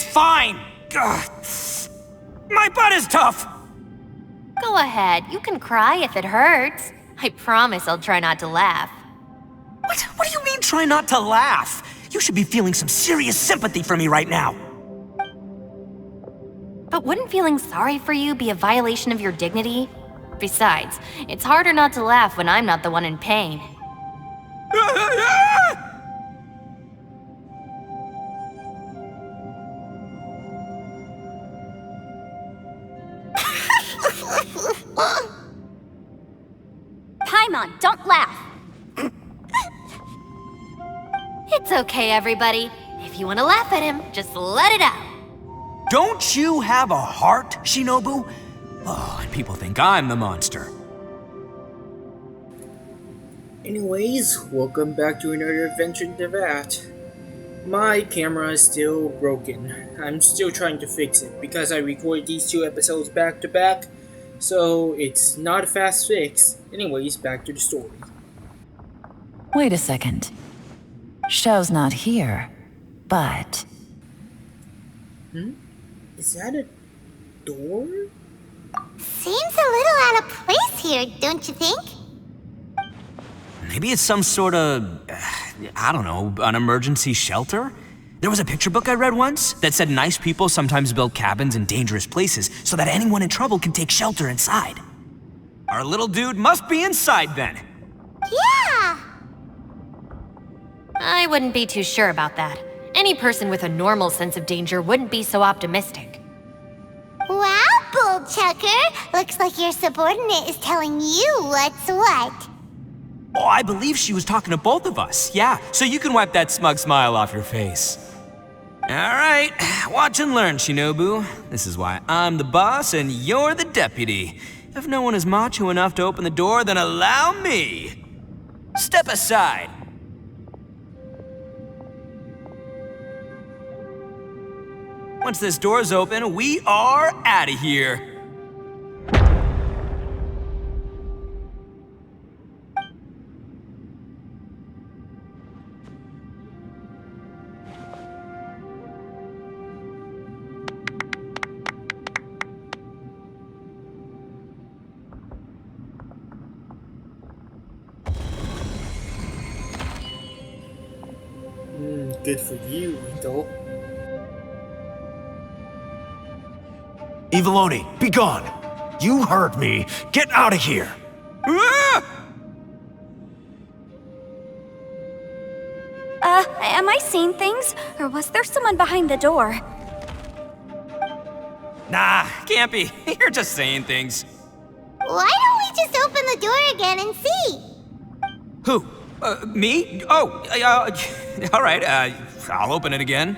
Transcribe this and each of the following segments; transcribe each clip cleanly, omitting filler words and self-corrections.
fine! Ugh. My butt is tough! Go ahead, you can cry if it hurts. I promise I'll try not to laugh. What do you mean, try not to laugh? You should be feeling some serious sympathy for me right now. But wouldn't feeling sorry for you be a violation of your dignity? Besides, it's harder not to laugh when I'm not the one in pain. Paimon, don't laugh! It's okay, everybody. If you want to laugh at him, just let it out. Don't you have a heart, Shinobu? Oh, and people think I'm the monster. Anyways, welcome back to another adventure in the vat. My camera is still broken. I'm still trying to fix it because I recorded these two episodes back to back, so it's not a fast fix. Anyways, back to the story. Wait a second. Xiao's not here, but... Is that a door? Seems a little out of place here, don't you think? Maybe it's some sort of, I don't know, an emergency shelter? There was a picture book I read once that said nice people sometimes build cabins in dangerous places so that anyone in trouble can take shelter inside. Our little dude must be inside then. Yeah! I wouldn't be too sure about that. Any person with a normal sense of danger wouldn't be so optimistic. Wow, Bull Chucker! Looks like your subordinate is telling you what's what. Oh, I believe she was talking to both of us. Yeah, so you can wipe that smug smile off your face. All right, watch and learn, Shinobu. This is why I'm the boss and you're the deputy. If no one is macho enough to open the door, then allow me. Step aside. Once this door's open, we are out of here. Good for you, Itto. Eviloni, be gone! You heard me! Get out of here! Ah! Am I seeing things? Or was there someone behind the door? Nah, can't be. You're just saying things. Why don't we just open the door again and see? Who? Me? Oh, all right, I'll open it again.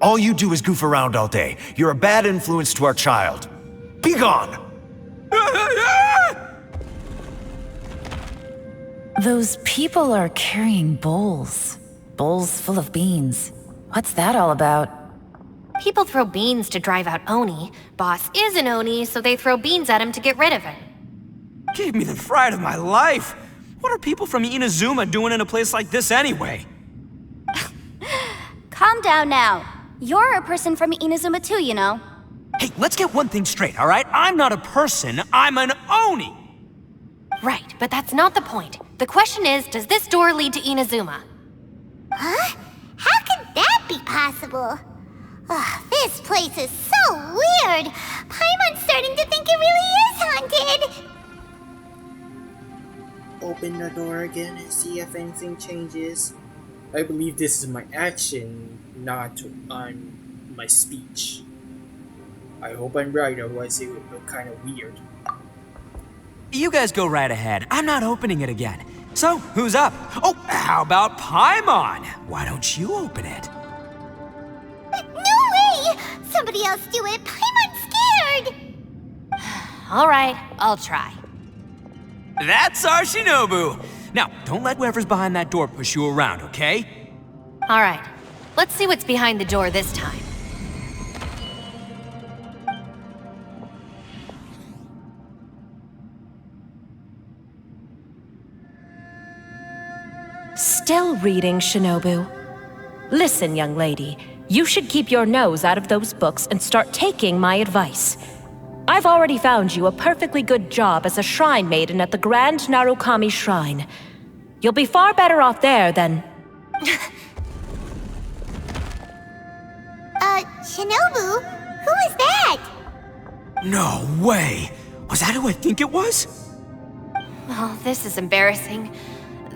All you do is goof around all day. You're a bad influence to our child. Be gone! Those people are carrying bowls. Bowls full of beans. What's that all about? People throw beans to drive out Oni. Boss is an Oni, so they throw beans at him to get rid of him. Gave me the fright of my life. What are people from Inazuma doing in a place like this anyway? Calm down now. You're a person from Inazuma too, you know. Hey, let's get one thing straight, all right? I'm not a person, I'm an Oni! Right, but that's not the point. The question is, does this door lead to Inazuma? Huh? How could that be possible? Ugh, this place is so weird. Paimon's starting to think it really is haunted. Open the door again and see if anything changes. I believe this is my action, not on my speech. I hope I'm right, otherwise it would look kind of weird. You guys go right ahead. I'm not opening it again. So, who's up? Oh, how about Paimon? Why don't you open it? No way! Somebody else do it. Paimon's scared. All right, I'll try. That's our Shinobu! Now, don't let whoever's behind that door push you around, okay? All right, let's see what's behind the door this time. still reading, Shinobu? Listen, young lady, you should keep your nose out of those books and start taking my advice. I've already found you a perfectly good job as a shrine maiden at the Grand Narukami Shrine. You'll be far better off there than... Shinobu? Who is that? No way! Was that who I think it was? Oh, this is embarrassing.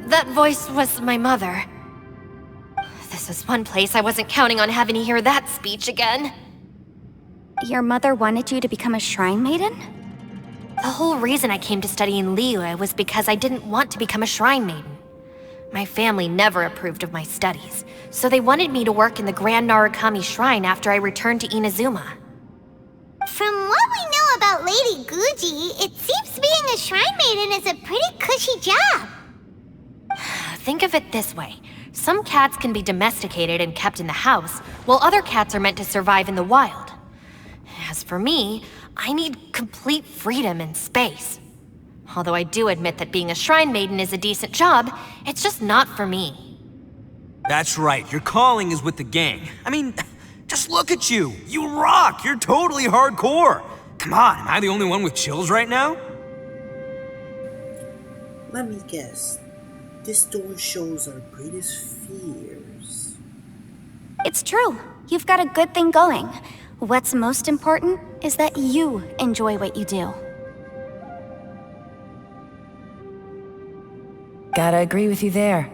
That voice was my mother. This is one place I wasn't counting on having to hear that speech again. Your mother wanted you to become a shrine maiden? The whole reason I came to study in Liyue was because I didn't want to become a shrine maiden. My family never approved of my studies, so they wanted me to work in the Grand Narukami Shrine after I returned to Inazuma. From what we know about Lady Guji, it seems being a shrine maiden is a pretty cushy job. Think of it this way. Some cats can be domesticated and kept in the house, while other cats are meant to survive in the wild. As for me, I need complete freedom and space. Although I do admit that being a shrine maiden is a decent job, it's just not for me. That's right, your calling is with the gang. I mean, just look at you. You rock, you're totally hardcore. Come on, am I the only one with chills right now? Let me guess. This door shows our greatest fears. It's true. You've got a good thing going. What's most important is that you enjoy what you do. Gotta agree with you there.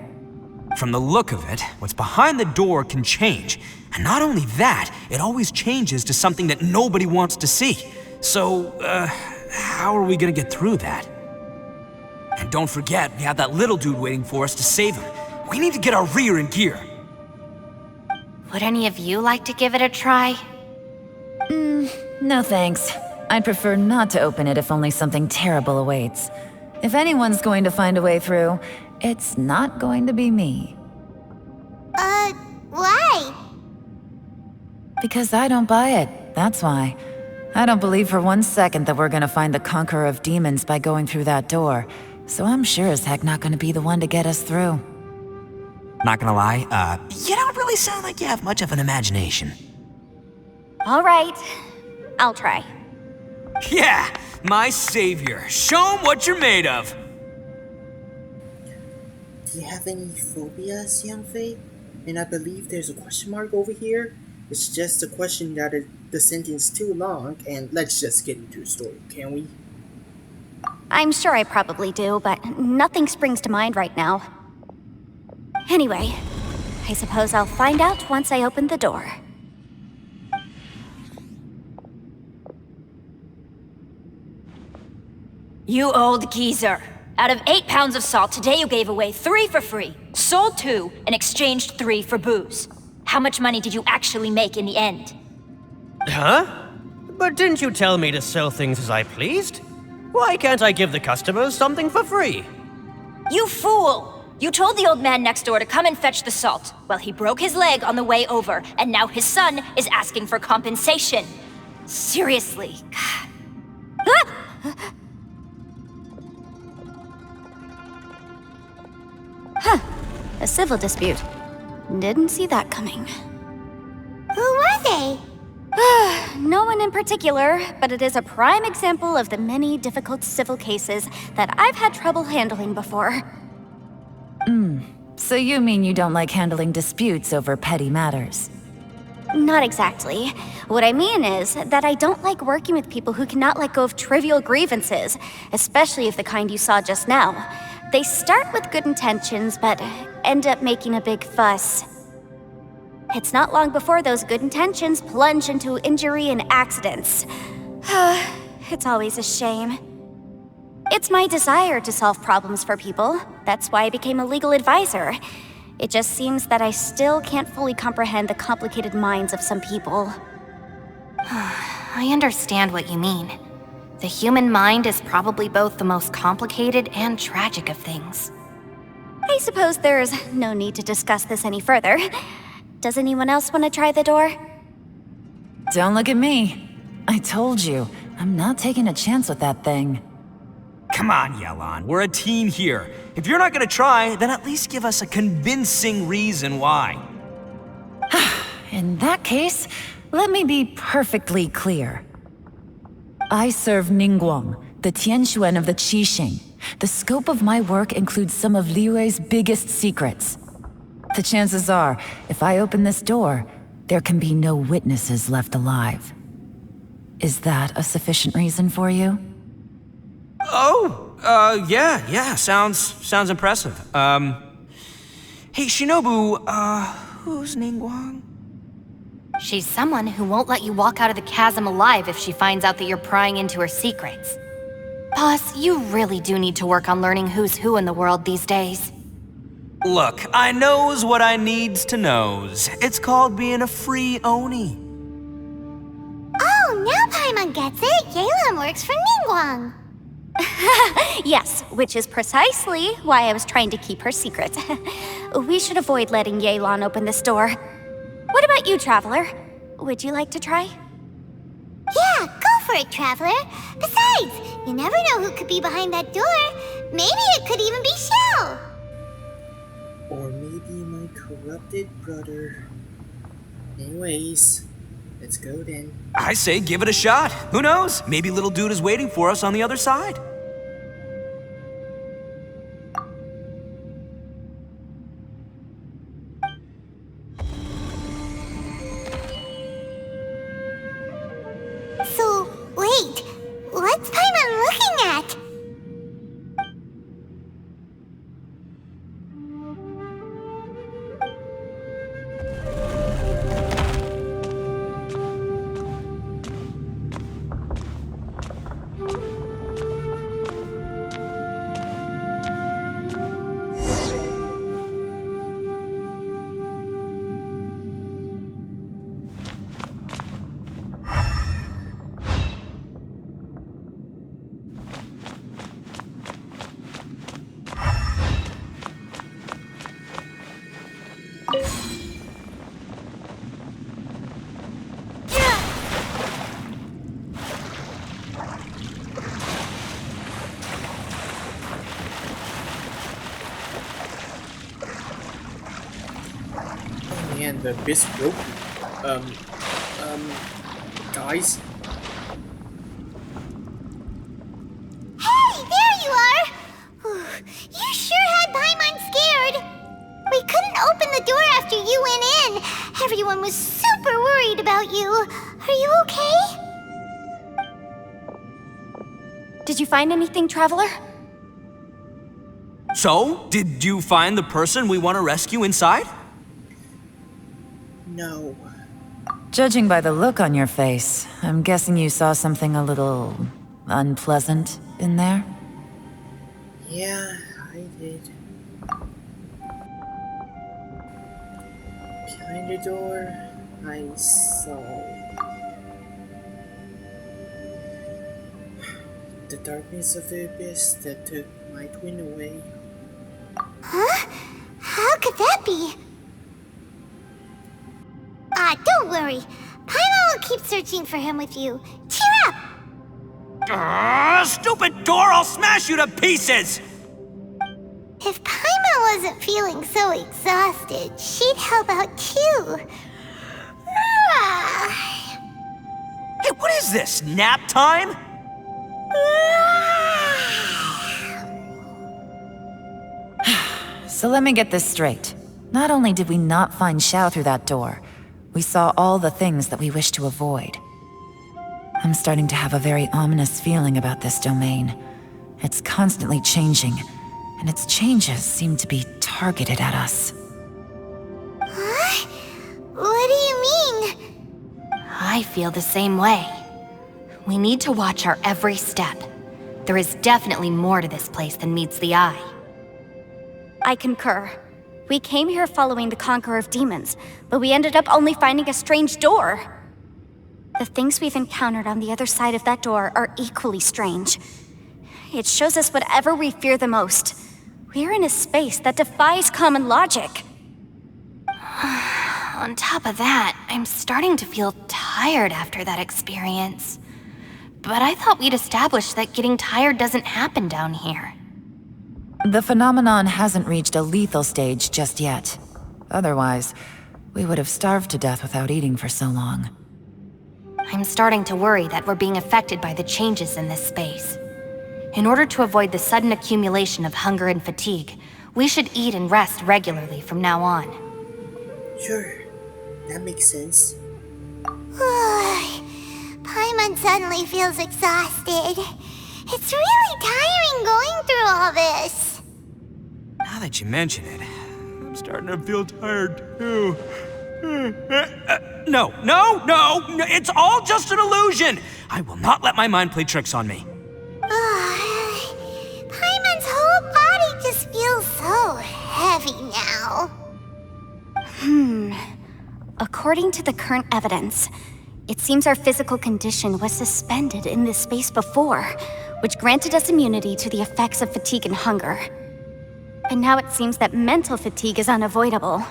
From the look of it, what's behind the door can change. And not only that, it always changes to something that nobody wants to see. So, how are we gonna get through that? And don't forget, we have that little dude waiting for us to save him. We need to get our rear in gear. Would any of you like to give it a try? No thanks. I'd prefer not to open it if only something terrible awaits. If anyone's going to find a way through, it's not going to be me. Why? Because I don't buy it, that's why. I don't believe for 1 second that we're gonna find the Conqueror of Demons by going through that door. So I'm sure as heck not gonna be the one to get us through. Not gonna lie, you don't really sound like you have much of an imagination. All right. I'll try. Yeah, my savior. Show him what you're made of. Do you have any phobias, young Faye? And I believe there's a question mark over here. It's just a question that the sentence too long, and let's just get into the story, can we? I'm sure I probably do, but nothing springs to mind right now. Anyway, I suppose I'll find out once I open the door. You old geezer. Out of 8 pounds of salt, today you gave away 3 for free, sold 2, and exchanged 3 for booze. How much money did you actually make in the end? Huh? But didn't you tell me to sell things as I pleased? Why can't I give the customers something for free? You fool! You told the old man next door to come and fetch the salt. Well, he broke his leg on the way over, and now his son is asking for compensation. Seriously. A civil dispute. Didn't see that coming. Who were they? No one in particular, but it is a prime example of the many difficult civil cases that I've had trouble handling before. So you mean you don't like handling disputes over petty matters? Not exactly. What I mean is that I don't like working with people who cannot let go of trivial grievances, especially of the kind you saw just now. They start with good intentions, but end up making a big fuss. It's not long before those good intentions plunge into injury and accidents. It's always a shame. It's my desire to solve problems for people. That's why I became a legal advisor. It just seems that I still can't fully comprehend the complicated minds of some people. I understand what you mean. The human mind is probably both the most complicated and tragic of things. I suppose there's no need to discuss this any further. Does anyone else want to try the door? Don't look at me. I told you, I'm not taking a chance with that thing. come on, Yelan. We're a team here. If you're not gonna try, then at least give us a convincing reason why. In that case, let me be perfectly clear. I serve Ningguang, the Tianxuan of the Qixing. The scope of my work includes some of Liyue's biggest secrets. The chances are, if I open this door, there can be no witnesses left alive. Is that a sufficient reason for you? Oh, yeah, sounds impressive. Hey, Shinobu, who's Ningguang? She's someone who won't let you walk out of the chasm alive if she finds out that you're prying into her secrets. Boss, you really do need to work on learning who's who in the world these days. Look, I knows what I needs to knows. It's called being a free Oni. Oh, now Paimon gets it. Yelan works for Ningguang. Yes, which is precisely why I was trying to keep her secret. We should avoid letting Yelan open this door. What about you, Traveler? Would you like to try? Yeah, go for it, Traveler. Besides, you never know who could be behind that door. Maybe it could even be Xiao. Or maybe my corrupted brother. Anyways, let's go then. I say give it a shot. Who knows? Maybe little dude is waiting for us on the other side. So, wait. What's Paimon looking at? Man, the abyss broke. Guys? Hey, there you are! You sure had Paimon scared. We couldn't open the door after you went in. Everyone was super worried about you. Are you okay? Did you find anything, Traveler? So, did you find the person we want to rescue inside? No. Judging by the look on your face, I'm guessing you saw something a little unpleasant in there? Yeah, I did. Behind the door, I saw the darkness of the abyss that took my twin away. Huh? How could that be? Don't worry. Paimon will keep searching for him with you. Cheer up! Stupid door! I'll smash you to pieces! If Paimon wasn't feeling so exhausted, she'd help out too. Hey, what is this? Nap time? So let me get this straight. Not only did we not find Xiao through that door, we saw all the things that we wish to avoid. I'm starting to have a very ominous feeling about this domain. It's constantly changing, and its changes seem to be targeted at us. Huh? What do you mean? I feel the same way. We need to watch our every step. There is definitely more to this place than meets the eye. I concur. We came here following the Conqueror of Demons, but we ended up only finding a strange door. The things we've encountered on the other side of that door are equally strange. It shows us whatever we fear the most. We're in a space that defies common logic. On top of that, I'm starting to feel tired after that experience. But I thought we'd established that getting tired doesn't happen down here. The phenomenon hasn't reached a lethal stage just yet. Otherwise, we would have starved to death without eating for so long. I'm starting to worry that we're being affected by the changes in this space. In order to avoid the sudden accumulation of hunger and fatigue, we should eat and rest regularly from now on. Sure, that makes sense. Paimon suddenly feels exhausted. It's really tiring going through all this. Now that you mention it, I'm starting to feel tired too. No, it's all just an illusion! I will not let my mind play tricks on me. Paimon's whole body just feels so heavy now. According to the current evidence, it seems our physical condition was suspended in this space before, which granted us immunity to the effects of fatigue and hunger. But now it seems that mental fatigue is unavoidable.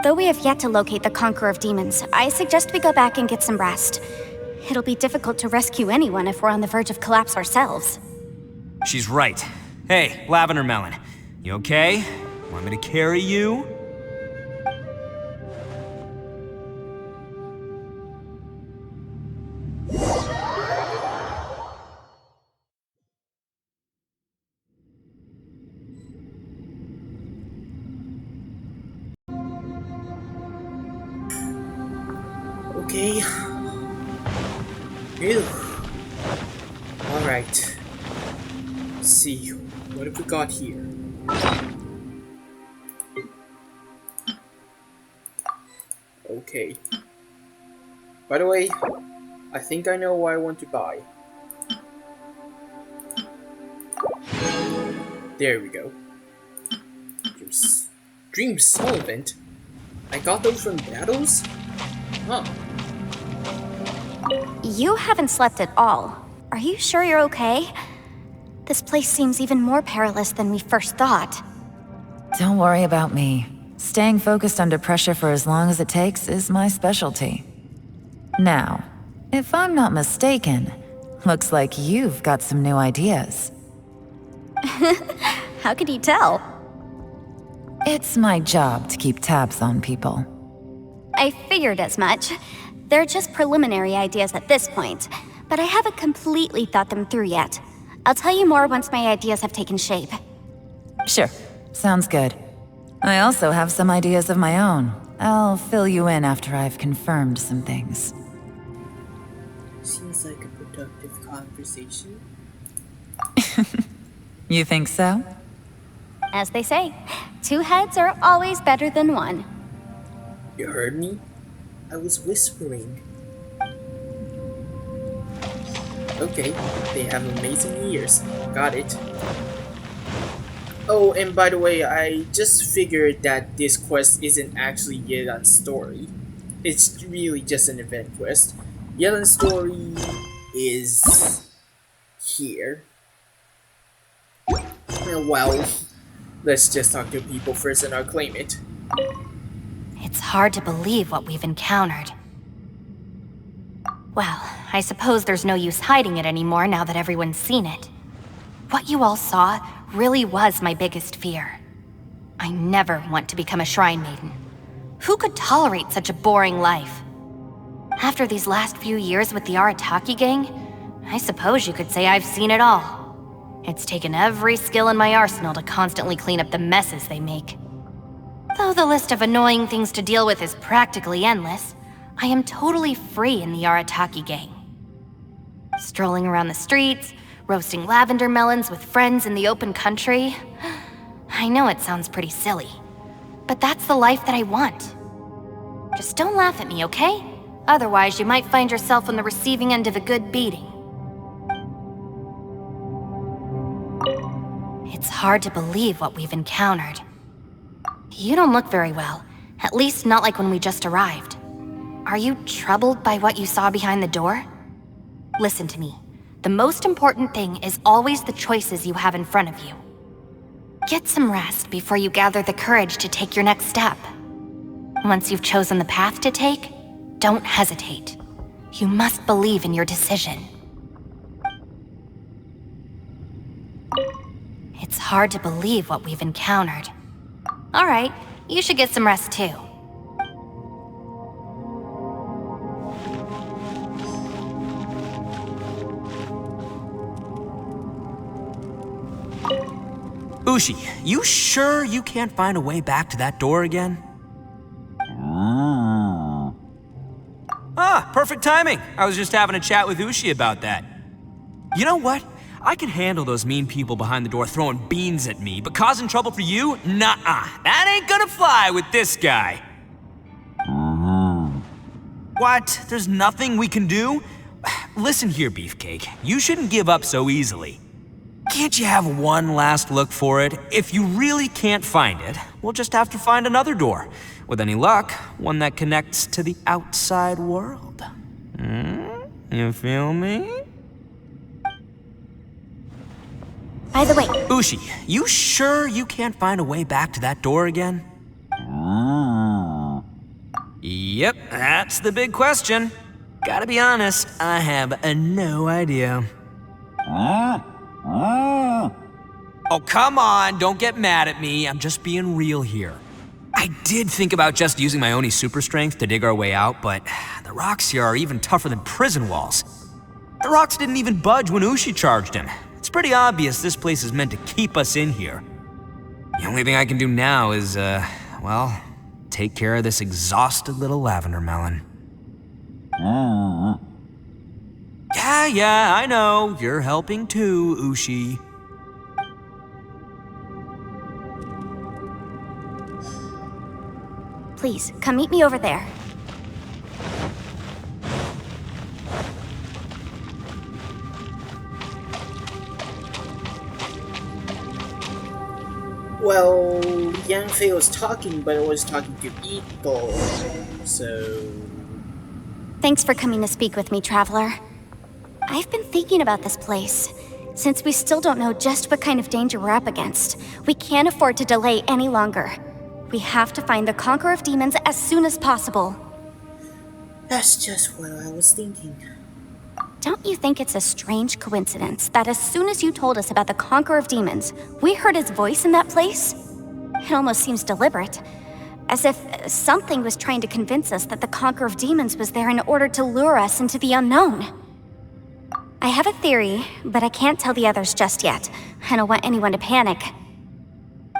Though we have yet to locate the Conqueror of Demons, I suggest we go back and get some rest. It'll be difficult to rescue anyone if we're on the verge of collapse ourselves. She's right. Hey, Lavender Melon, you okay? Want me to carry you? Okay. Phew. Alright. Let's see. What have we got here? Okay. By the way, I think I know what I want to buy. There we go. Dream Solvent? I got those from battles? Huh. You haven't slept at all. Are you sure you're okay? This place seems even more perilous than we first thought. Don't worry about me. Staying focused under pressure for as long as it takes is my specialty. Now, if I'm not mistaken, looks like you've got some new ideas. How could you tell? It's my job to keep tabs on people. I figured as much. They're just preliminary ideas at this point, but I haven't completely thought them through yet. I'll tell you more once my ideas have taken shape. Sure, sounds good. I also have some ideas of my own. I'll fill you in after I've confirmed some things. Seems like a productive conversation. You think so? As they say, two heads are always better than one. You heard me? I was whispering. Okay, they have amazing ears. Got it. Oh, and by the way, I just figured that this quest isn't actually Yelan's story. It's really just an event quest. Yelan's story is here. Well, let's just talk to people first and I'll claim it. It's hard to believe what we've encountered. Well, I suppose there's no use hiding it anymore now that everyone's seen it. What you all saw really was my biggest fear. I never want to become a shrine maiden. Who could tolerate such a boring life? After these last few years with the Arataki gang, I suppose you could say I've seen it all. It's taken every skill in my arsenal to constantly clean up the messes they make. Though the list of annoying things to deal with is practically endless, I am totally free in the Arataki gang. Strolling around the streets, roasting lavender melons with friends in the open country. I know it sounds pretty silly, but that's the life that I want. Just don't laugh at me, okay? Otherwise, you might find yourself on the receiving end of a good beating. It's hard to believe what we've encountered. You don't look very well, at least not like when we just arrived. Are you troubled by what you saw behind the door? Listen to me. The most important thing is always the choices you have in front of you. Get some rest before you gather the courage to take your next step. Once you've chosen the path to take, don't hesitate. You must believe in your decision. It's hard to believe what we've encountered. Alright, you should get some rest too. Ushi, you sure you can't find a way back to that door again? Ah, perfect timing. I was just having a chat with Ushi about that. You know what? I can handle those mean people behind the door throwing beans at me, but causing trouble for you? Nuh-uh. That ain't gonna fly with this guy. What? There's nothing we can do? Listen here, Beefcake. You shouldn't give up so easily. Can't you have one last look for it? If you really can't find it, we'll just have to find another door. With any luck, one that connects to the outside world. You feel me? By the way, Ushi, you sure you can't find a way back to that door again? Yep, that's the big question. Gotta be honest, I have no idea. Oh, come on, don't get mad at me. I'm just being real here. I did think about just using my Oni super strength to dig our way out, but the rocks here are even tougher than prison walls. The rocks didn't even budge when Ushi charged him. It's pretty obvious this place is meant to keep us in here. The only thing I can do now is, well, take care of this exhausted little lavender melon. Yeah, I know. You're helping too, Ushi. please, come meet me over there. Well, Yanfei was talking, but I was talking to Itto, so... Thanks for coming to speak with me, Traveler. I've been thinking about this place. Since we still don't know just what kind of danger we're up against, we can't afford to delay any longer. We have to find the Conqueror of Demons as soon as possible. That's just what I was thinking. Don't you think it's a strange coincidence that as soon as you told us about the Conqueror of Demons, we heard his voice in that place? It almost seems deliberate. As if something was trying to convince us that the Conqueror of Demons was there in order to lure us into the unknown. I have a theory, but I can't tell the others just yet. I don't want anyone to panic.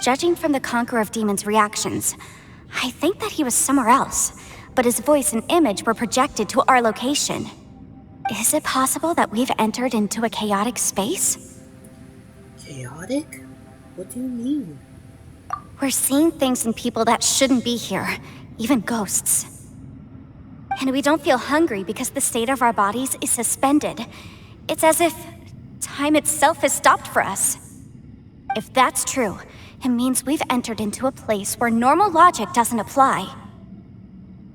Judging from the Conqueror of Demons' reactions, I think that he was somewhere else, but his voice and image were projected to our location. Is it possible that we've entered into a chaotic space? Chaotic? What do you mean? We're seeing things in people that shouldn't be here, even ghosts. And we don't feel hungry because the state of our bodies is suspended. It's as if time itself has stopped for us. If that's true, it means we've entered into a place where normal logic doesn't apply.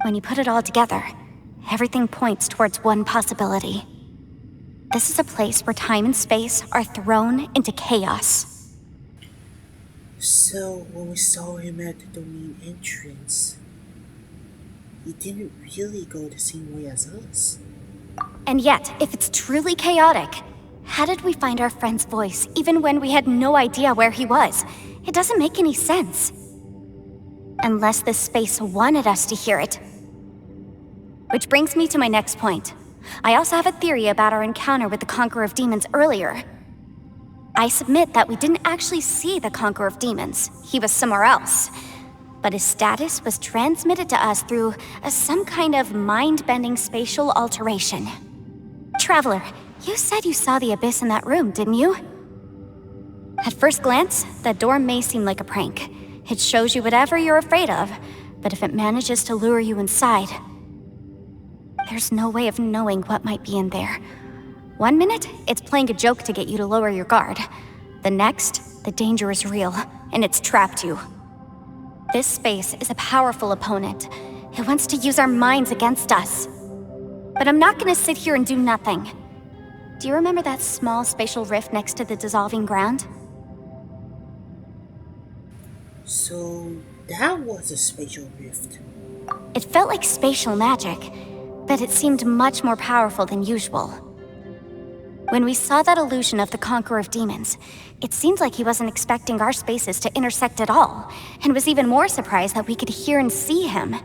When you put it all together, everything points towards one possibility. This is a place where time and space are thrown into chaos. So, when we saw him at the main entrance, he didn't really go the same way as us. And yet, if it's truly chaotic, how did we find our friend's voice even when we had no idea where he was? It doesn't make any sense. Unless this space wanted us to hear it. Which brings me to my next point. I also have a theory about our encounter with the Conqueror of Demons earlier. I submit that we didn't actually see the Conqueror of Demons. He was somewhere else. But his status was transmitted to us through some kind of mind-bending spatial alteration. Traveler, you said you saw the abyss in that room, didn't you? At first glance, that door may seem like a prank. It shows you whatever you're afraid of, but if it manages to lure you inside, there's no way of knowing what might be in there. 1 minute, it's playing a joke to get you to lower your guard. The next, the danger is real, and it's trapped you. This space is a powerful opponent. It wants to use our minds against us. But I'm not gonna sit here and do nothing. Do you remember that small spatial rift next to the dissolving ground? So, that was a spatial rift. It felt like spatial magic, but it seemed much more powerful than usual. When we saw that illusion of the Conqueror of Demons, it seemed like he wasn't expecting our spaces to intersect at all, and was even more surprised that we could hear and see him.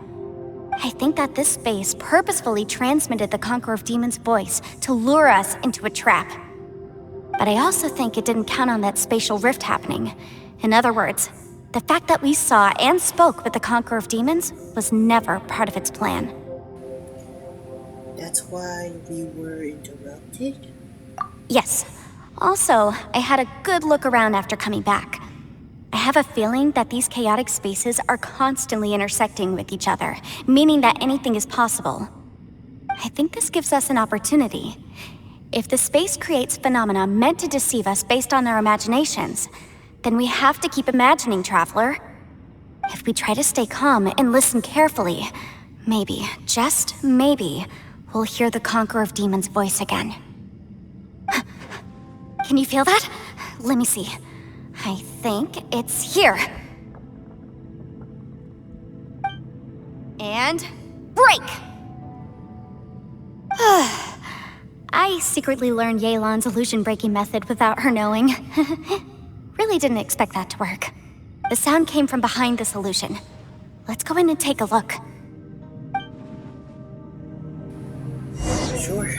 I think that this space purposefully transmitted the Conqueror of Demons' voice to lure us into a trap. But I also think it didn't count on that spatial rift happening. In other words, the fact that we saw and spoke with the Conqueror of Demons was never part of its plan. That's why we were interrupted? Yes. Also, I had a good look around after coming back. I have a feeling that these chaotic spaces are constantly intersecting with each other, meaning that anything is possible. I think this gives us an opportunity. If the space creates phenomena meant to deceive us based on our imaginations, then we have to keep imagining, Traveler. If we try to stay calm and listen carefully, maybe, just maybe, we'll hear the Conqueror of Demons' voice again. Can you feel that? Let me see. I think it's here. And break! I secretly learned Yelan's illusion-breaking method without her knowing. Really didn't expect that to work. The sound came from behind this illusion. Let's go in and take a look. Sure.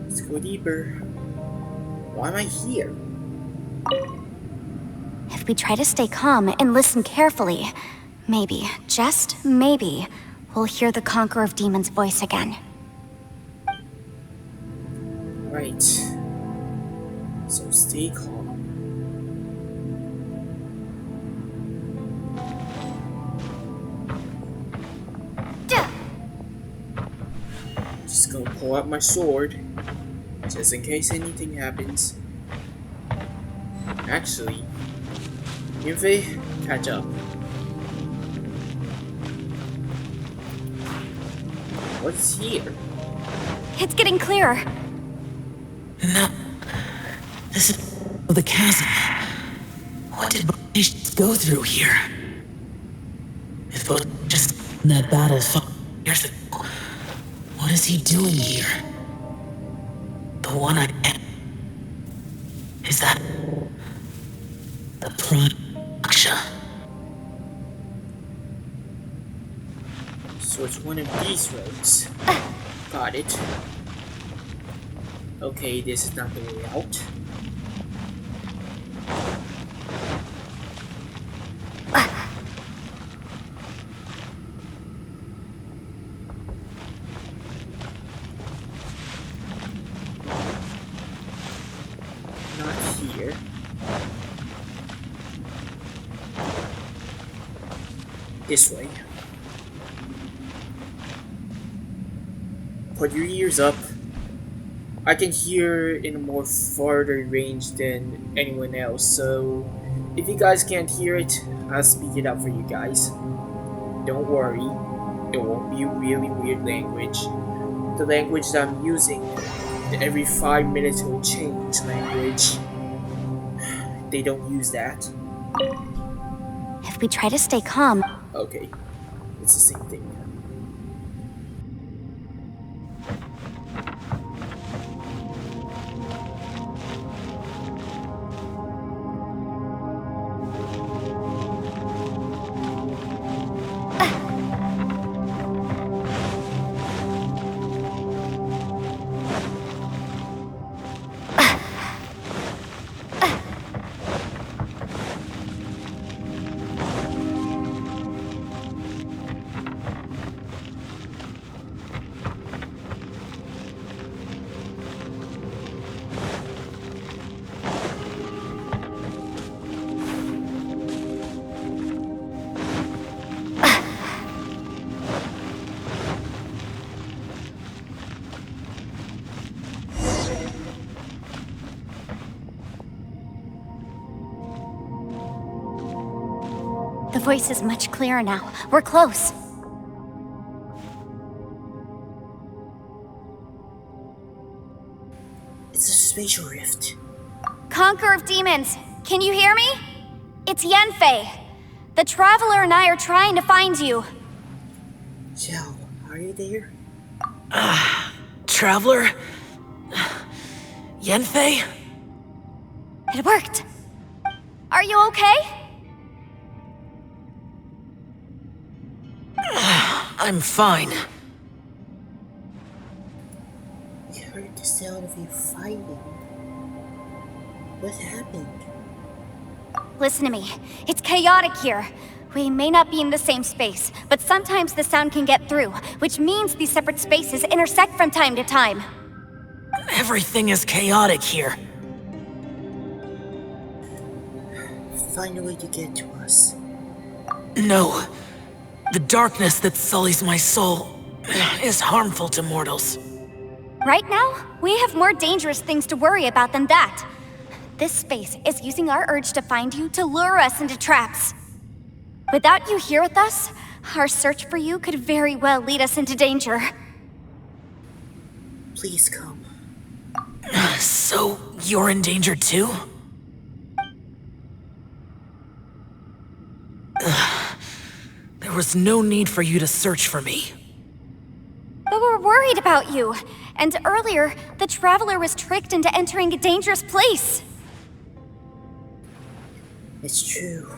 Let's go deeper. Why am I here? If we try to stay calm and listen carefully, maybe, just maybe, we'll hear the Conqueror of Demons' voice again. Right. So stay calm. Just gonna pull out my sword, just in case anything happens. Actually, Yunfei, catch up. What's here? It's getting clearer. No. This is the chasm. What did Bosch go through here? If Bosch just in that battle 5 years ago, what is he doing here? The one I am. Is that the Prime Aksha? So it's one of these roads. Got it. Okay, this is not the way out. Not here. This way. Put your ears up. I can hear in a more farther range than anyone else, so if you guys can't hear it, I'll speak it up for you guys. Don't worry, it won't be a really weird language. The language that I'm using, the every 5 minutes will change language. They don't use that. If we try to stay calm... Okay, it's the same thing. The voice is much clearer now. We're close. It's a spatial rift. Conqueror of Demons, can you hear me? It's Yenfei. The Traveler and I are trying to find you. Xiao, Are you there? Traveler? Yenfei? It worked. Are you okay? I'm fine. We heard the sound of you fighting. What happened? Listen to me. It's chaotic here. We may not be in the same space, but sometimes the sound can get through, which means these separate spaces intersect from time to time. Everything is chaotic here. Find a way to get to us. No. The darkness that sullies my soul is harmful to mortals. Right now, we have more dangerous things to worry about than that. This space is using our urge to find you to lure us into traps. Without you here with us, our search for you could very well lead us into danger. Please come. So, you're in danger too? There was no need for you to search for me. But we're worried about you. And earlier, the Traveler was tricked into entering a dangerous place. It's true.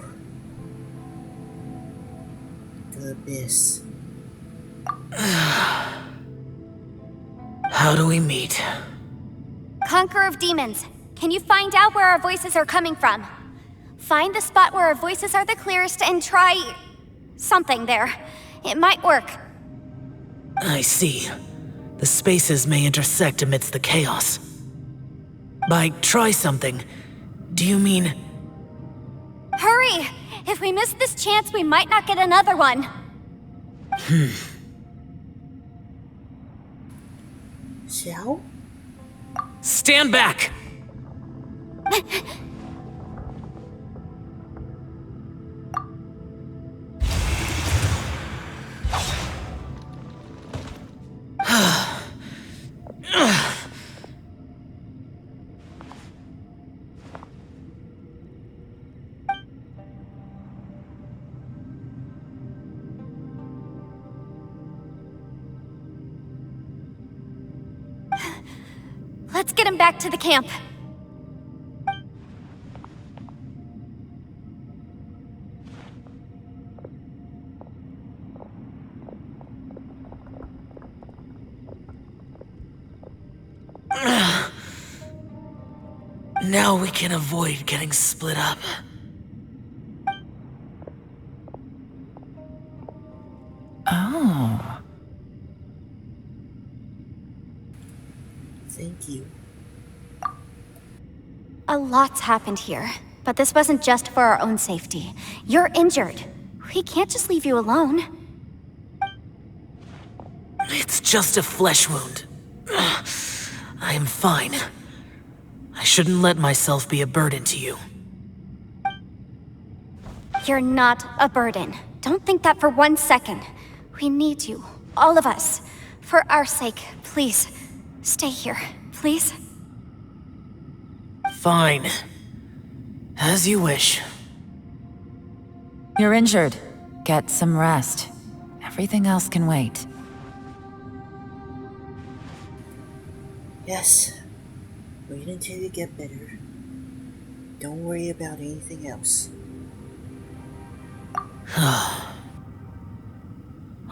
The Abyss. How do we meet? Conqueror of Demons, can you find out where our voices are coming from? Find the spot where our voices are the clearest and try... something there. It might work. I see. The spaces may intersect amidst the chaos. By try something, do you mean... Hurry! If we miss this chance, we might not get another one. Xiao? Stand back! Let's get him back to the camp. Now we can avoid getting split up. Oh. Thank you. A lot's happened here, but this wasn't just for our own safety. You're injured. We can't just leave you alone. It's just a flesh wound. I am fine. I shouldn't let myself be a burden to you. You're not a burden. Don't think that for 1 second. We need you, all of us. For our sake, please, stay here, please. Fine. As you wish. You're injured. Get some rest. Everything else can wait. Yes. Wait until you get better. Don't worry about anything else.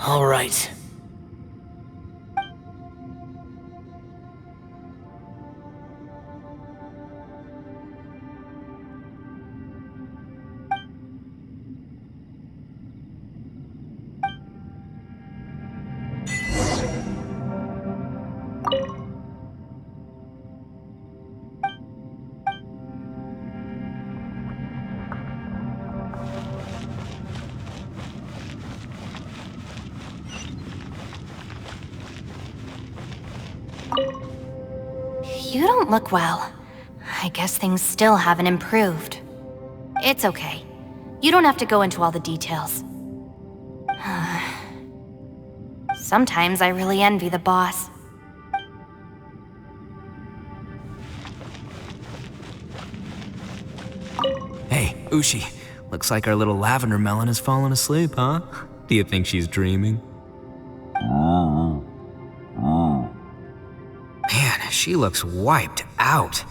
All right. You don't look well. I guess things still haven't improved. It's okay. You don't have to go into all the details. Sometimes I really envy the boss. Hey, Ushi. Looks like our little lavender melon has fallen asleep, huh? Do you think she's dreaming? she looks wiped out.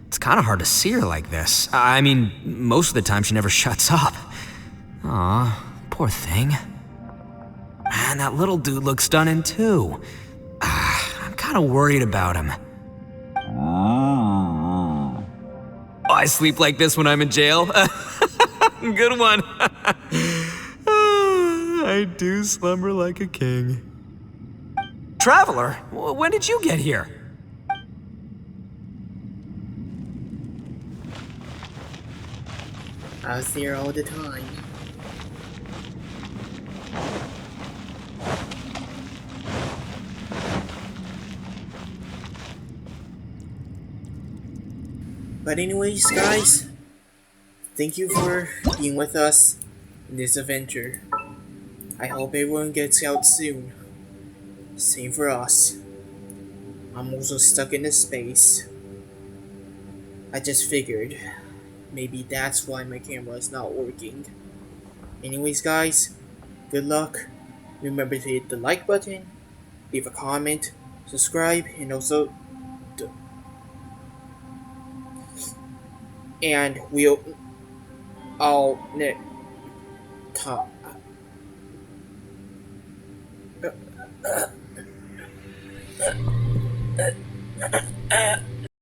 It's kind of hard to see her like this. I mean, most of the time she never shuts up. Aw, poor thing. Man, that little dude looks stunning too. I'm kind of worried about him. I sleep like this when I'm in jail. Good one. I do slumber like a king. Traveler, when did you get here? I was there all the time. But anyways, guys, thank you for being with us in this adventure. I hope everyone gets out soon. Same for us. I'm also stuck in this space. I just figured maybe that's why my camera is not working. Anyways, guys, good luck. Remember to hit the like button, leave a comment, subscribe, and also and I'll talk.